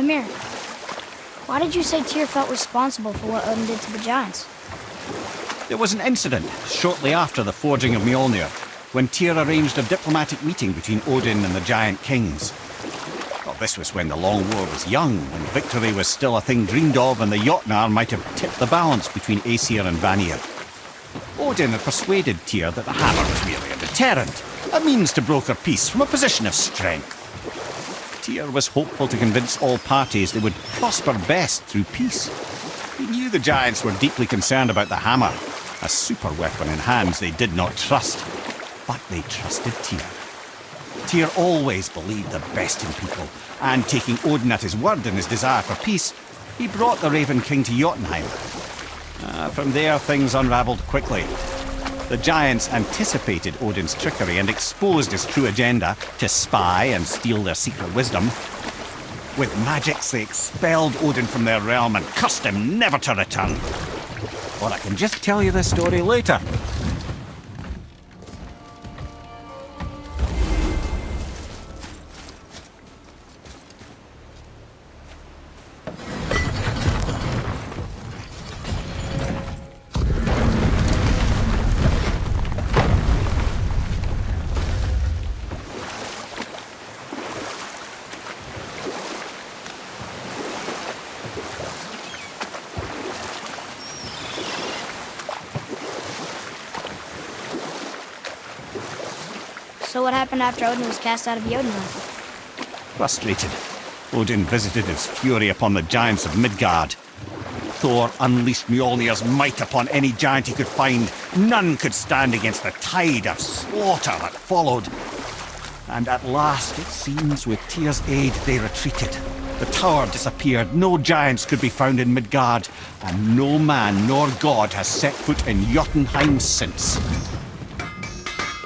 Mimir, why did you say Tyr felt responsible for what Odin did to the giants? There was an incident shortly after the forging of Mjolnir, when Tyr arranged a diplomatic meeting between Odin and the giant kings. Well, this was when the Long War was young, when victory was still a thing dreamed of, and the Jotnar might have tipped the balance between Aesir and Vanir. Odin had persuaded Tyr that the hammer was merely a deterrent, a means to broker peace from a position of strength. Tyr was hopeful to convince all parties they would prosper best through peace. He knew the giants were deeply concerned about the hammer, a super weapon in hands they did not trust. But they trusted Tyr. Tyr always believed the best in people, and taking Odin at his word in his desire for peace, he brought the Raven King to Jotunheim. From there, things unravelled quickly. The giants anticipated Odin's trickery and exposed his true agenda to spy and steal their secret wisdom. With magics, they expelled Odin from their realm and cursed him never to return. Or I can just tell you this story later. So what happened after Odin was cast out of Jotunheim? Frustrated, Odin visited his fury upon the giants of Midgard. Thor unleashed Mjolnir's might upon any giant he could find. None could stand against the tide of slaughter that followed. And at last, it seems, with Tyr's aid, they retreated. The tower disappeared, no giants could be found in Midgard, and no man nor god has set foot in Jotunheim since.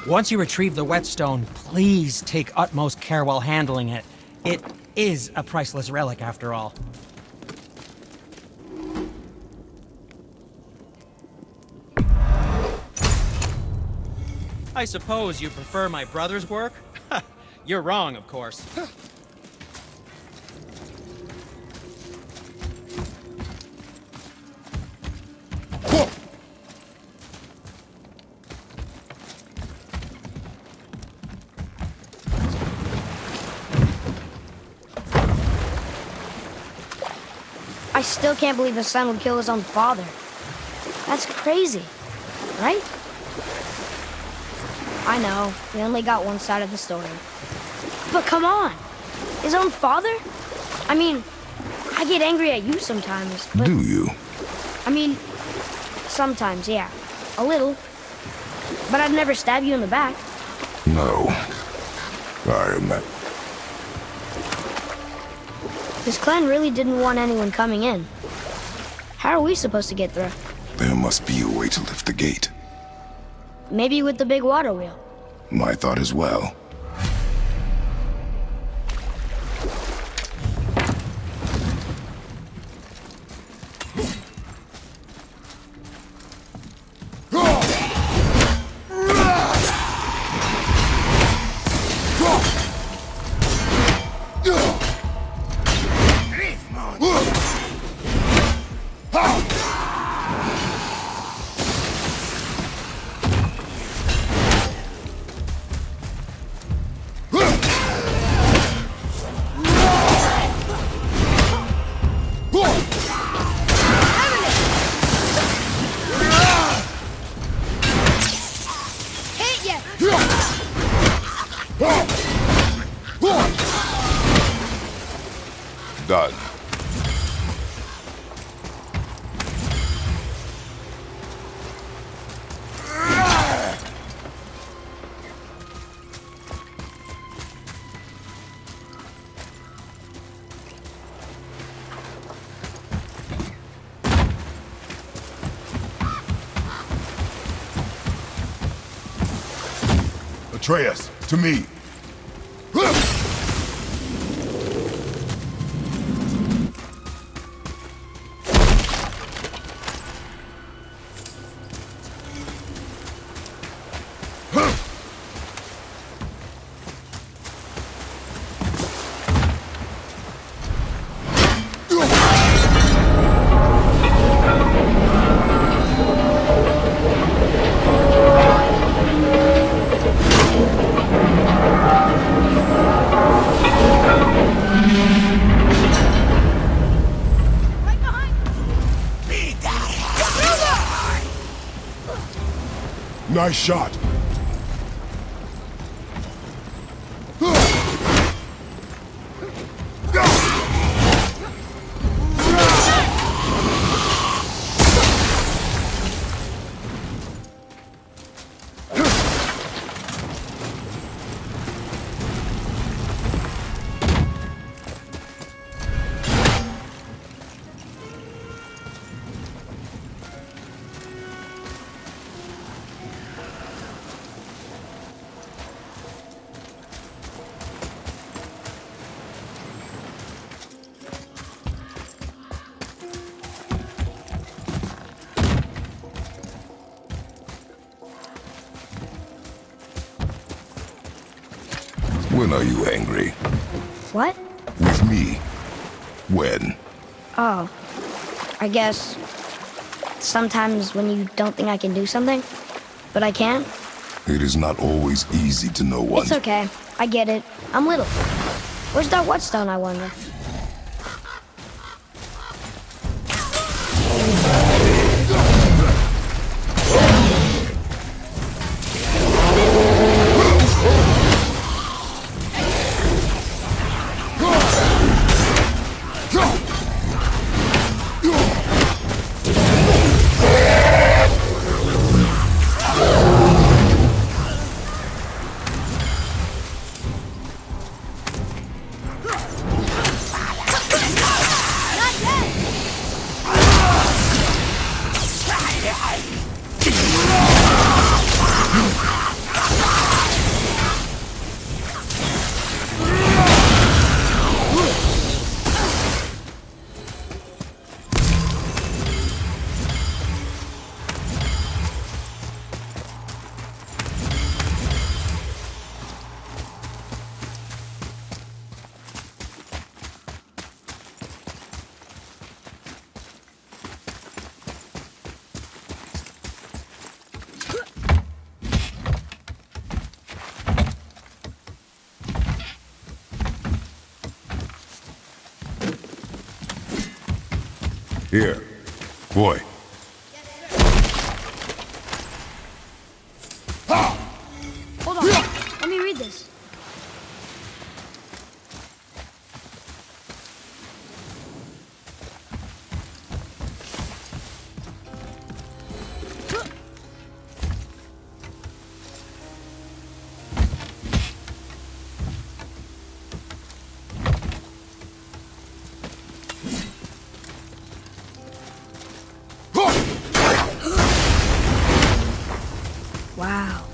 Once you retrieve the whetstone, please take utmost care while handling it. It is a priceless relic, after all. I suppose you prefer my brother's work? You're wrong, of course. I still can't believe his son would kill his own father. That's crazy, right? I know, we only got one side of the story. But come on! His own father? I mean, I get angry at you sometimes, but... Do you? I mean, sometimes, yeah. A little. But I'd never stab you in the back. No. I am... This clan really didn't want anyone coming in. How are we supposed to get through? There must be a way to lift the gate. Maybe with the big water wheel. My thought as well. Done. Atreus, to me. Nice shot. When are you angry? What? With me. When? Oh, I guess sometimes when you don't think I can do something, but I can. It is not always easy to know one. It's okay. I get it. I'm little. Where's that whetstone, I wonder? Here. Boy. Hold on. Let me read this. Wow.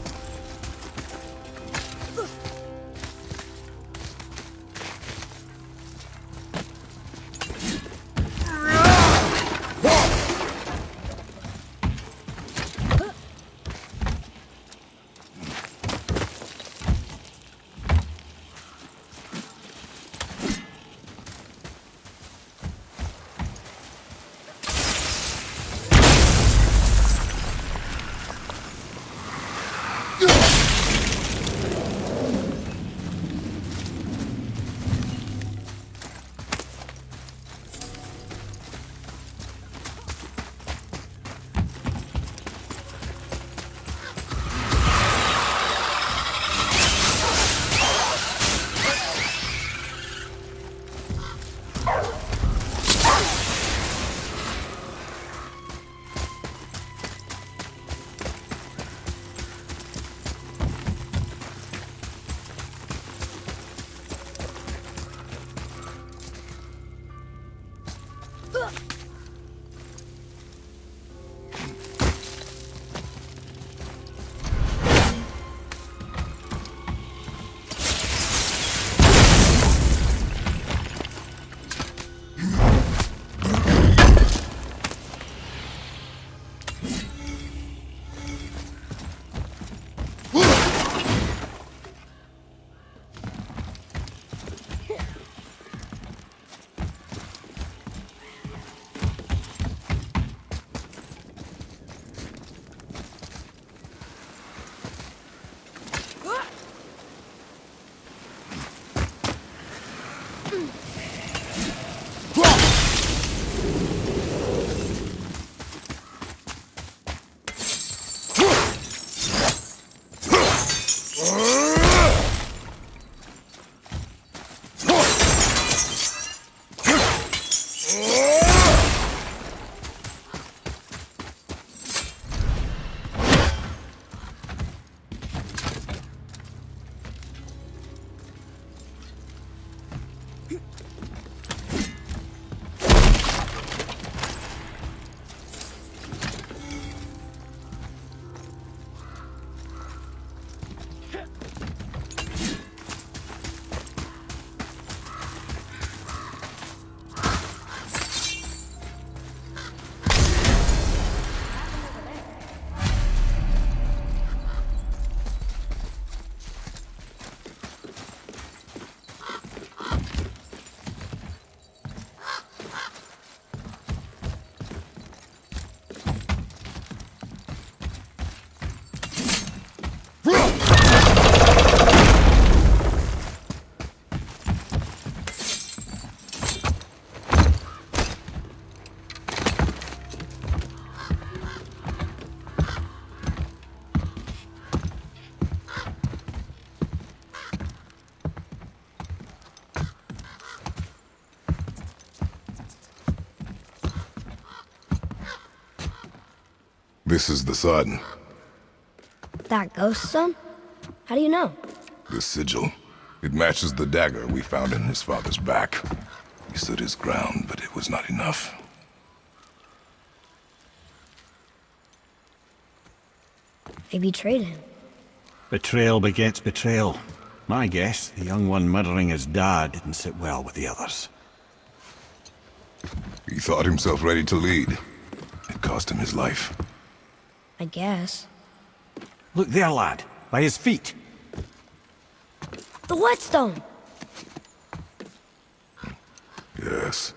This is the sun. That ghost son? How do you know? The sigil. It matches the dagger we found in his father's back. He stood his ground, but it was not enough. They betrayed him. Betrayal begets betrayal. My guess, the young one murdering his dad didn't sit well with the others. He thought himself ready to lead. It cost him his life. I guess. Look there, lad. By his feet. The whetstone! Yes.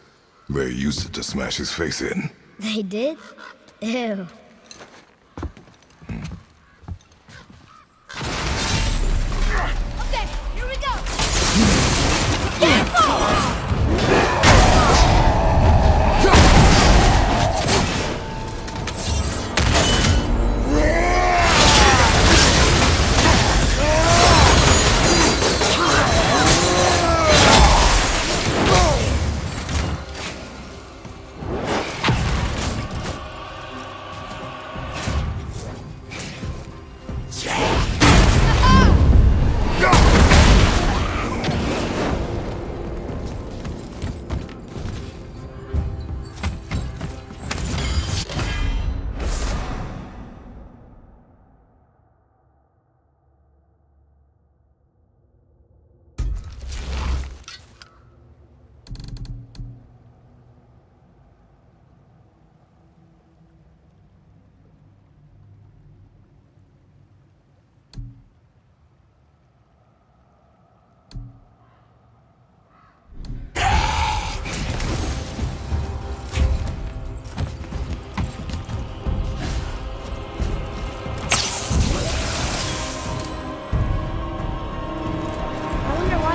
They used it to smash his face in. They did? Ew. Okay, here we go!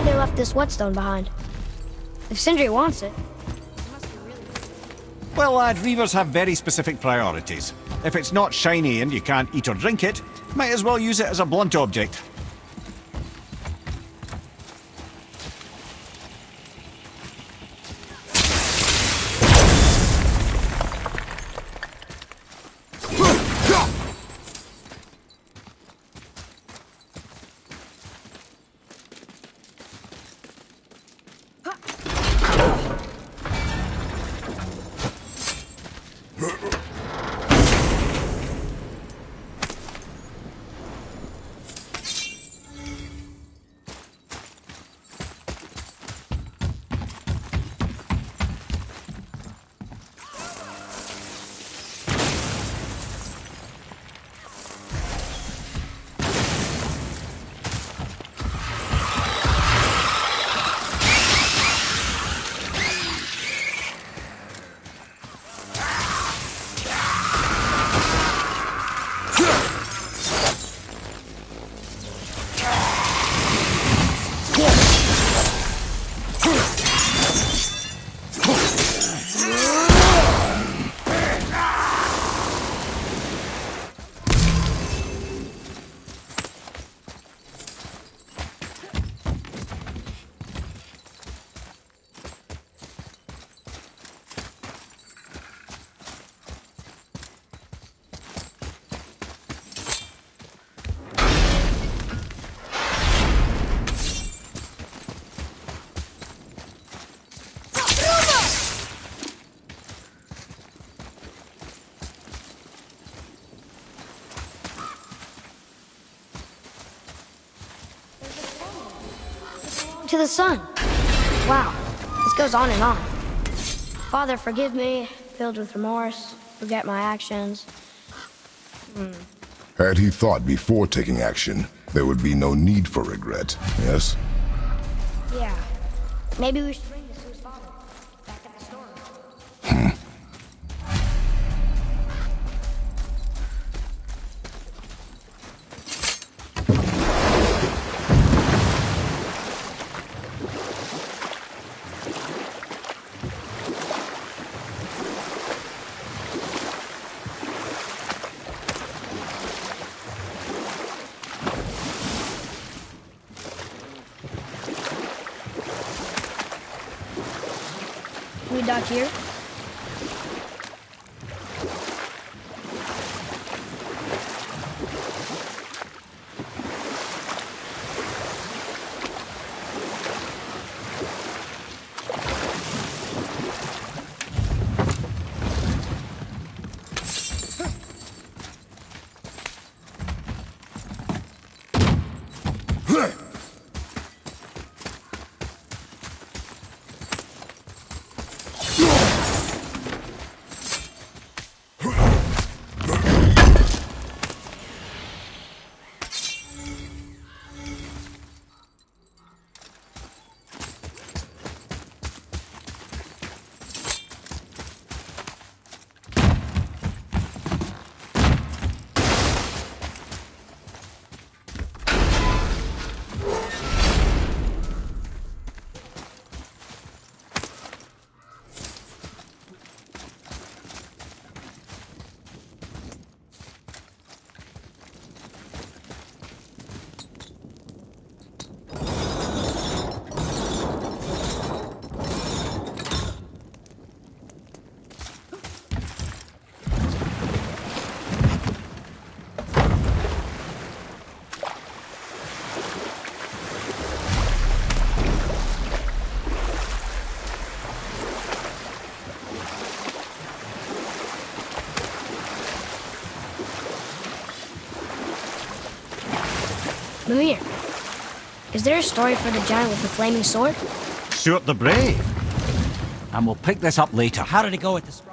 They left this whetstone behind. If Sindri wants it, Well, lad, reavers have very specific priorities. If it's not shiny and you can't eat or drink it, might as well use it as a blunt object. to the sun. Wow, this goes on and on. Father, forgive me, filled with remorse, forget my actions. Had he thought before taking action, there would be no need for regret, yes? Yeah, maybe we should bring this to his father, back at the store. Can we dock here? Lemire, is there a story for the giant with the flaming sword? Stuart the Brave. And we'll pick this up later. How did it go with the strong?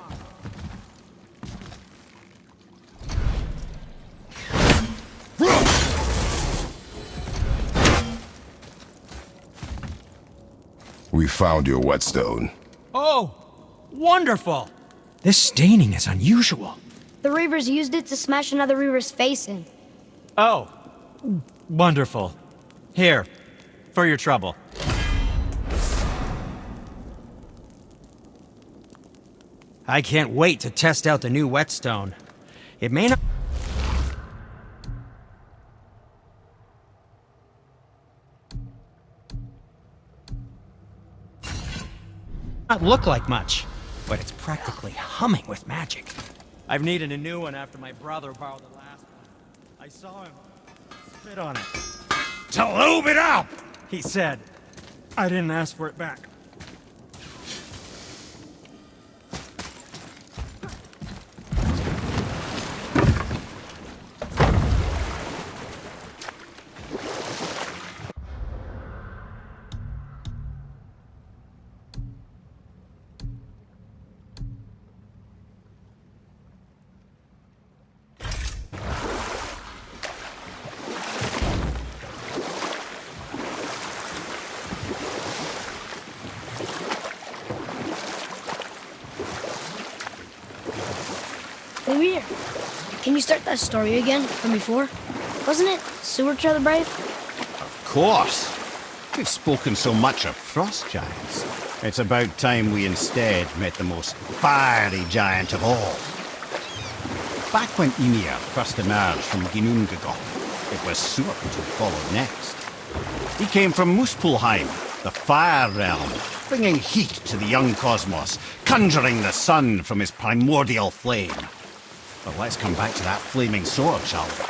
We found your whetstone. Oh, wonderful! This staining is unusual. The Reavers used it to smash another Reaver's face in. Oh, wonderful. Here, for your trouble. I can't wait to test out the new whetstone. It may not look like much, but it's practically humming with magic. I've needed a new one after my brother borrowed the last one. I saw him spit on it. To lube it up! He said, I didn't ask for it back. Lemire, can you start that story again from before? Wasn't it Stuart the Brave? Of course. We've spoken so much of frost giants. It's about time we instead met the most fiery giant of all. Back when Ymir first emerged from Ginnungagap, it was Stuart who followed next. He came from Muspelheim, the fire realm, bringing heat to the young cosmos, conjuring the sun from his primordial flame. But let's come back to that flaming sword, shall we?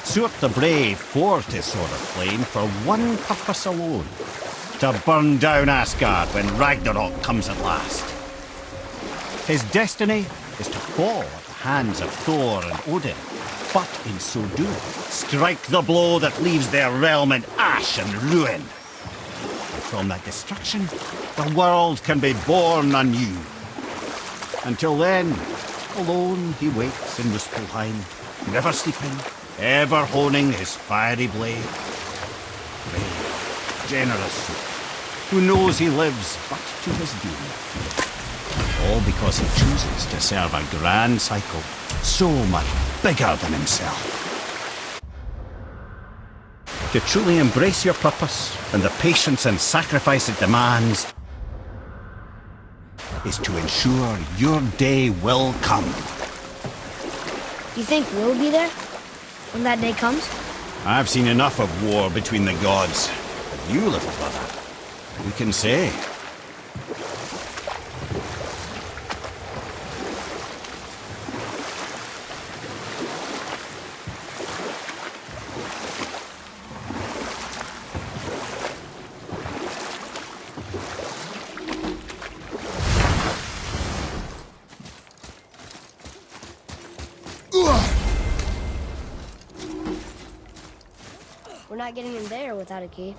Stuart the Brave forged his sword of flame for one purpose alone: to burn down Asgard when Ragnarok comes at last. His destiny is to fall at the hands of Thor and Odin, but in so doing, strike the blow that leaves their realm in ash and ruin. And from that destruction, the world can be born anew. Until then, alone he waits in Muspelheim, never sleeping, ever honing his fiery blade. Brave, generous soul, who knows he lives but to his doom. All because he chooses to serve a grand cycle so much bigger than himself. To truly embrace your purpose and the patience and sacrifice it demands is to ensure your day will come. You think we'll be there when that day comes? I've seen enough of war between the gods. But you, little brother, who can say? We're not getting in there without a key.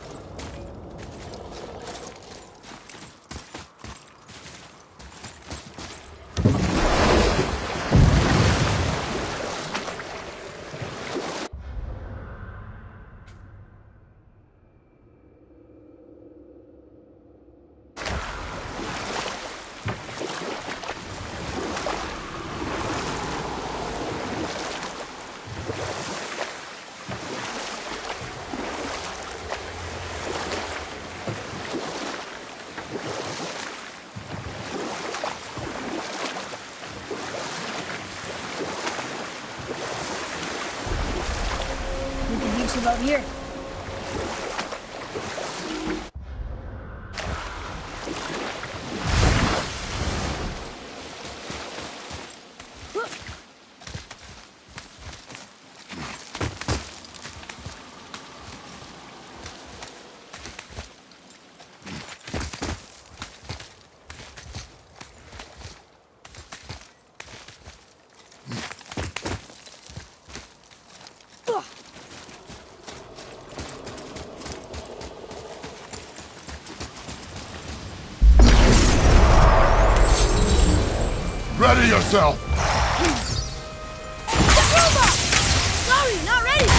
We could use him out here. Ready yourself! Sorry, not ready!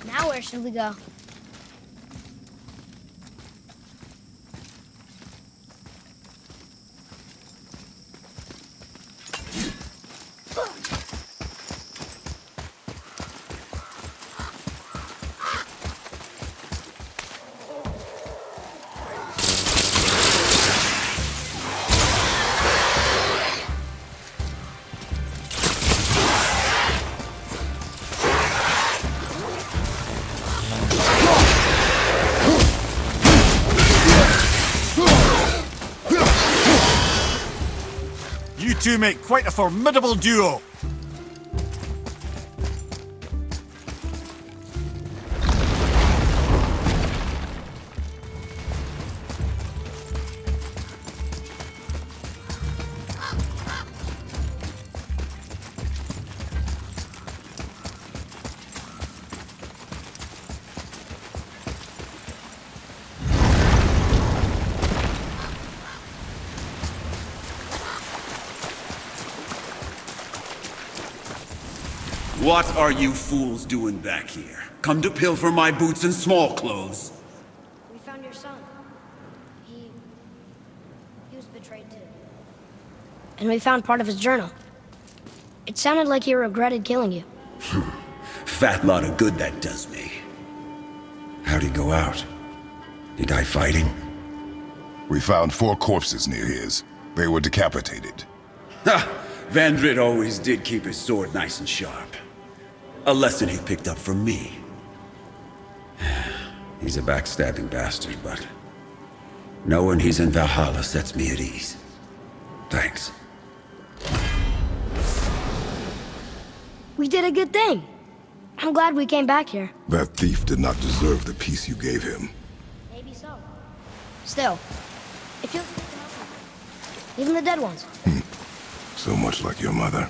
Now where should we go? You two make quite a formidable duo. What are you fools doing back here? Come to pilfer my boots and small clothes? We found your son. He was betrayed too. And we found part of his journal. It sounded like he regretted killing you. Fat lot of good that does me. How'd he go out? You die fighting? We found 4 corpses near his. They were decapitated. Ha! Vandrid always did keep his sword nice and sharp. A lesson he picked up from me. He's a backstabbing bastard, but knowing he's in Valhalla sets me at ease. Thanks. We did a good thing. I'm glad we came back here. That thief did not deserve the peace you gave him. Maybe so. Still, it feels good to help people. Even the dead ones. So much like your mother.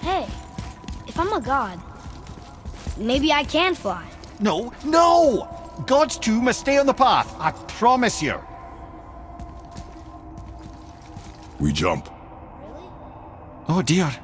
Hey, if I'm a god, maybe I can fly. No, no! Gods too must stay on the path, I promise you. We jump. Oh dear,